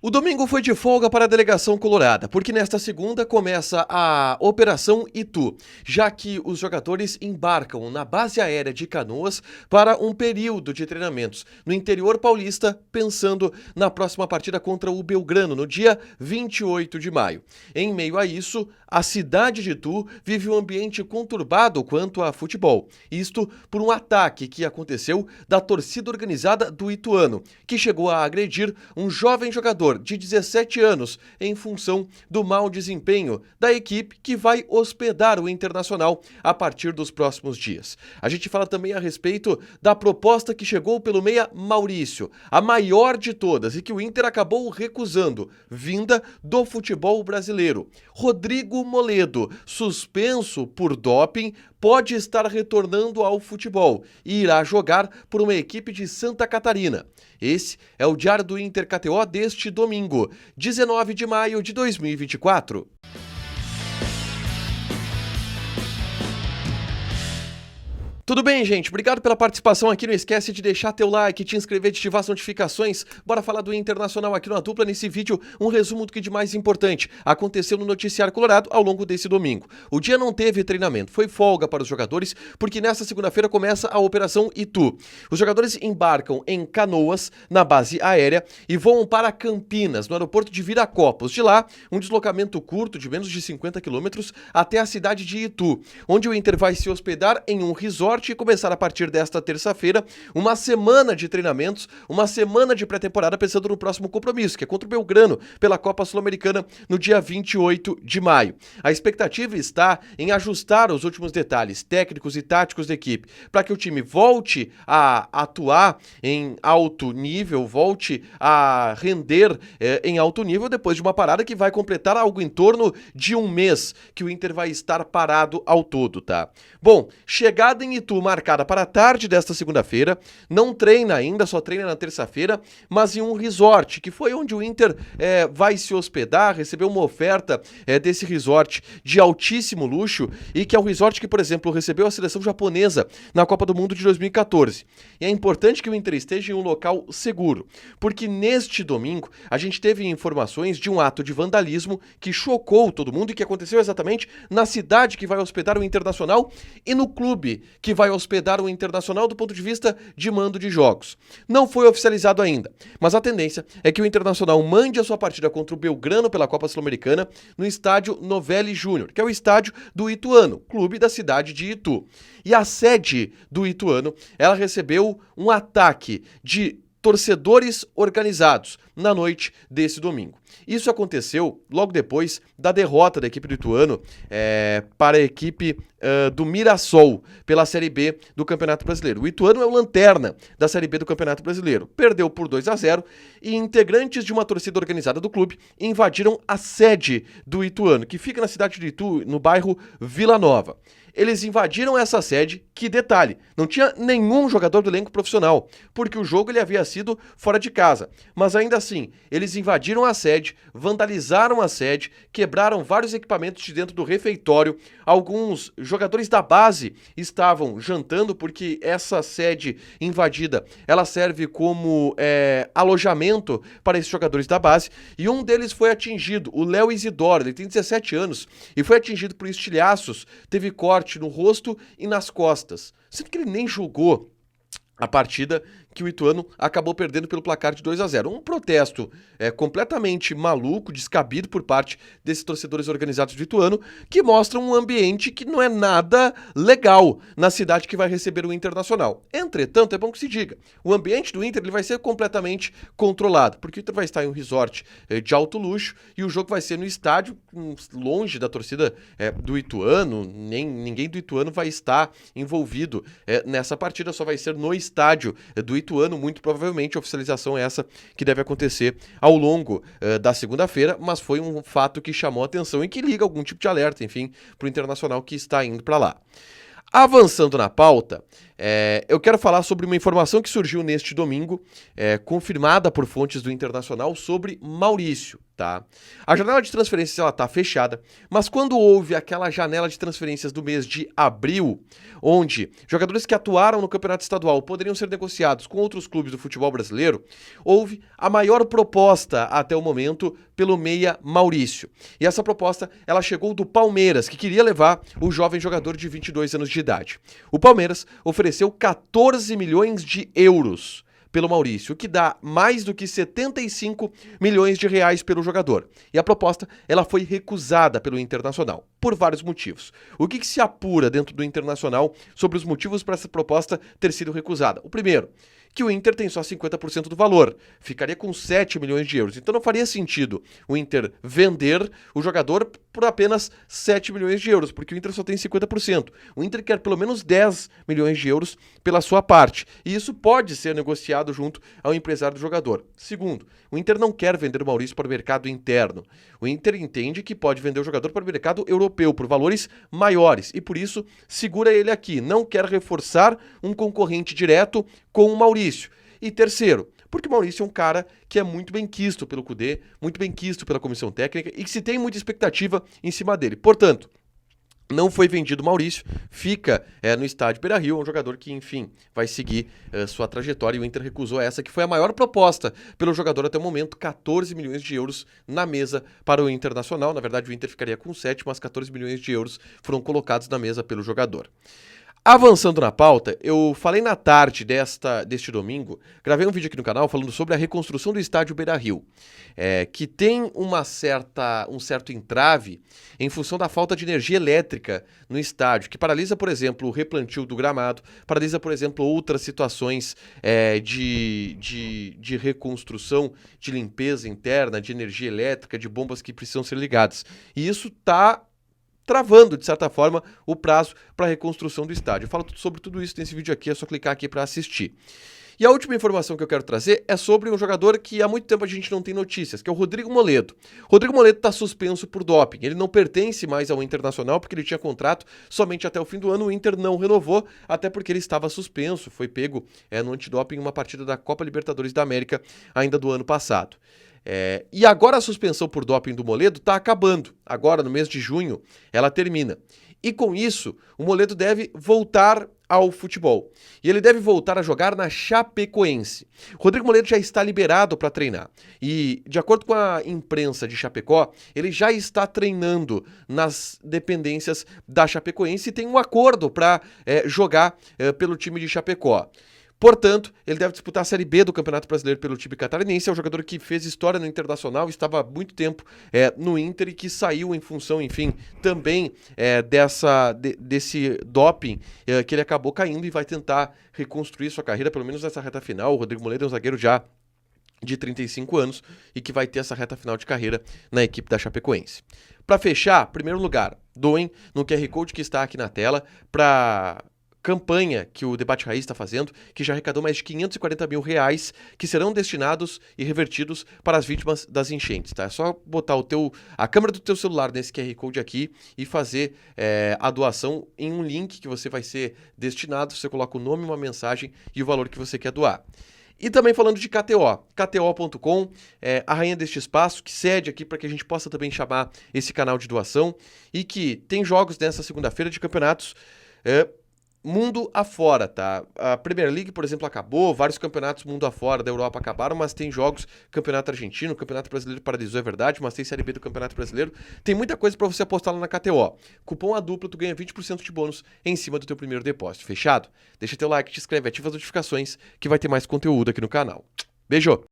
O domingo foi de folga para a delegação colorada, porque nesta segunda começa a Operação Itu, já que os jogadores embarcam na base aérea de Canoas para um período de treinamentos no interior paulista, pensando na próxima partida contra o Belgrano, no dia 28 de maio. Em meio a isso, a cidade de Itu vive um ambiente conturbado quanto a futebol. Isto por um ataque que aconteceu da torcida organizada do Ituano, que chegou a agredir um jovem jogador de 17 anos em função do mau desempenho da equipe que vai hospedar o Internacional a partir dos próximos dias. A gente fala também a respeito da proposta que chegou pelo meia Maurício, a maior de todas e que o Inter acabou recusando, vinda do futebol brasileiro. Rodrigo Moledo, suspenso por doping, pode estar retornando ao futebol e irá jogar por uma equipe de Santa Catarina. Esse é o Diário do Inter KTO deste domingo, 19 de maio de 2024. Tudo bem, gente? Obrigado pela participação aqui. Não esquece de deixar teu like, te inscrever, de ativar as notificações. Bora falar do Internacional aqui na Dupla. Nesse vídeo, um resumo do que de mais importante aconteceu no Noticiário Colorado ao longo desse domingo. O dia não teve treinamento, foi folga para os jogadores, porque nesta segunda-feira começa a Operação Itu. Os jogadores embarcam em Canoas, na base aérea, e voam para Campinas, no aeroporto de Viracopos. De lá, um deslocamento curto de menos de 50 quilômetros até a cidade de Itu, onde o Inter vai se hospedar em um resort e começar a partir desta terça-feira uma semana de treinamentos, uma semana de pré-temporada pensando no próximo compromisso, que é contra o Belgrano, pela Copa Sul-Americana no dia 28 de maio. A expectativa está em ajustar os últimos detalhes técnicos e táticos da equipe, para que o time volte a atuar em alto nível, volte a render em alto nível depois de uma parada que vai completar algo em torno de um mês que o Inter vai estar parado ao todo, tá? Bom, chegada em Itu marcada para a tarde desta segunda-feira, não treina ainda, só treina na terça-feira, mas em um resort, que foi onde o Inter vai se hospedar, recebeu uma oferta desse resort de altíssimo luxo, e que é um resort que, por exemplo, recebeu a seleção japonesa na Copa do Mundo de 2014. E é importante que o Inter esteja em um local seguro, porque neste domingo a gente teve informações de um ato de vandalismo que chocou todo mundo e que aconteceu exatamente na cidade que vai hospedar o Internacional e no clube que vai hospedar o Internacional do ponto de vista de mando de jogos. Não foi oficializado ainda, mas a tendência é que o Internacional mande a sua partida contra o Belgrano pela Copa Sul-Americana no estádio Novelli Júnior, que é o estádio do Ituano, clube da cidade de Itu. E a sede do Ituano, ela recebeu um ataque de torcedores organizados na noite desse domingo. Isso aconteceu logo depois da derrota da equipe do Ituano para a equipe do Mirassol pela Série B do Campeonato Brasileiro. O Ituano é o lanterna da Série B do Campeonato Brasileiro. Perdeu por 2-0 e integrantes de uma torcida organizada do clube invadiram a sede do Ituano, que fica na cidade de Itu, no bairro Vila Nova. Eles invadiram essa sede, que detalhe, não tinha nenhum jogador do elenco profissional, porque o jogo ele havia sido fora de casa. Mas ainda assim, eles invadiram a sede, vandalizaram a sede, quebraram vários equipamentos de dentro do refeitório. Alguns jogadores da base estavam jantando, porque essa sede invadida, ela serve como alojamento para esses jogadores da base, e um deles foi atingido, o Léo Isidoro, ele tem 17 anos, e foi atingido por estilhaços, teve corte no rosto e nas costas, sendo que ele nem jogou a partida que o Ituano acabou perdendo pelo placar de 2-0. Um protesto completamente maluco, descabido por parte desses torcedores organizados do Ituano, que mostram um ambiente que não é nada legal na cidade que vai receber o Internacional. Entretanto, é bom que se diga, o ambiente do Inter ele vai ser completamente controlado, porque o Inter vai estar em um resort de alto luxo e o jogo vai ser no estádio, longe da torcida do Ituano, ninguém do Ituano vai estar envolvido nessa partida, só vai ser no estádio do Ituano, muito provavelmente. A oficialização é essa que deve acontecer ao longo da segunda-feira, mas foi um fato que chamou a atenção e que liga algum tipo de alerta, enfim, para o Internacional que está indo para lá. Avançando na pauta, Eu quero falar sobre uma informação que surgiu neste domingo, confirmada por fontes do Internacional, sobre Maurício. Tá? A janela de transferências está fechada, mas quando houve aquela janela de transferências do mês de abril, onde jogadores que atuaram no campeonato estadual poderiam ser negociados com outros clubes do futebol brasileiro, houve a maior proposta até o momento pelo meia Maurício. E essa proposta ela chegou do Palmeiras, que queria levar o jovem jogador de 22 anos de idade. O Palmeiras ofereceu 14 milhões de euros pelo Maurício, o que dá mais do que 75 milhões de reais pelo jogador. E a proposta ela foi recusada pelo Internacional, por vários motivos. O que se apura dentro do Internacional sobre os motivos para essa proposta ter sido recusada? O primeiro, que o Inter tem só 50% do valor, ficaria com 7 milhões de euros. Então não faria sentido o Inter vender o jogador por apenas 7 milhões de euros, porque o Inter só tem 50%. O Inter quer pelo menos 10 milhões de euros pela sua parte, e isso pode ser negociado junto ao empresário do jogador. Segundo, o Inter não quer vender o Maurício para o mercado interno. O Inter entende que pode vender o jogador para o mercado europeu por valores maiores, e por isso segura ele aqui, não quer reforçar um concorrente direto com o Maurício. E terceiro, porque o Maurício é um cara que é muito bem quisto pelo Cudê, muito bem quisto pela comissão técnica e que se tem muita expectativa em cima dele. Portanto, não foi vendido o Maurício, fica no estádio Beira-Rio, um jogador que, enfim, vai seguir sua trajetória, e o Inter recusou essa, que foi a maior proposta pelo jogador até o momento, 14 milhões de euros na mesa para o Internacional. Na verdade, o Inter ficaria com 7, mas 14 milhões de euros foram colocados na mesa pelo jogador. Avançando na pauta, eu falei na tarde deste domingo, gravei um vídeo aqui no canal falando sobre a reconstrução do estádio Beira-Rio, que tem um certo entrave em função da falta de energia elétrica no estádio, que paralisa, por exemplo, o replantio do gramado, paralisa, por exemplo, outras situações de reconstrução, de limpeza interna, de energia elétrica, de bombas que precisam ser ligadas. E isso está travando, de certa forma, o prazo para a reconstrução do estádio. Eu falo sobre tudo isso nesse vídeo aqui, é só clicar aqui para assistir. E a última informação que eu quero trazer é sobre um jogador que há muito tempo a gente não tem notícias, que é o Rodrigo Moledo. Rodrigo Moledo está suspenso por doping. Ele não pertence mais ao Internacional porque ele tinha contrato somente até o fim do ano. O Inter não renovou, até porque ele estava suspenso. Foi pego no antidoping em uma partida da Copa Libertadores da América ainda do ano passado. E agora a suspensão por doping do Moledo está acabando. Agora, no mês de junho, ela termina. E com isso, o Moledo deve voltar ao futebol. E ele deve voltar a jogar na Chapecoense. Rodrigo Moledo já está liberado para treinar. E, de acordo com a imprensa de Chapecó, ele já está treinando nas dependências da Chapecoense e tem um acordo para jogar pelo time de Chapecó. Portanto, ele deve disputar a Série B do Campeonato Brasileiro pelo time catarinense. É um jogador que fez história no Internacional, estava há muito tempo no Inter e que saiu em função, enfim, também desse doping que ele acabou caindo e vai tentar reconstruir sua carreira, pelo menos nessa reta final. O Rodrigo Moledo é um zagueiro já de 35 anos e que vai ter essa reta final de carreira na equipe da Chapecoense. Para fechar, primeiro lugar, doem no QR Code que está aqui na tela para campanha que o Debate Raiz está fazendo, que já arrecadou mais de 540 mil reais, que serão destinados e revertidos para as vítimas das enchentes, tá? É só botar a câmera do teu celular nesse QR Code aqui e fazer a doação em um link que você vai ser destinado. Você coloca o nome, uma mensagem e o valor que você quer doar. E também falando de KTO, KTO.com, a rainha deste espaço, que cede aqui para que a gente possa também chamar esse canal de doação e que tem jogos nessa segunda-feira de campeonatos mundo afora, tá? A Premier League, por exemplo, acabou, vários campeonatos mundo afora da Europa acabaram, mas tem jogos, Campeonato Argentino, Campeonato Brasileiro paralisou, é verdade, mas tem Série B do Campeonato Brasileiro, tem muita coisa para você apostar lá na KTO. Cupom A Dupla, tu ganha 20% de bônus em cima do teu primeiro depósito, fechado? Deixa teu like, te inscreve, ativa as notificações, que vai ter mais conteúdo aqui no canal. Beijo!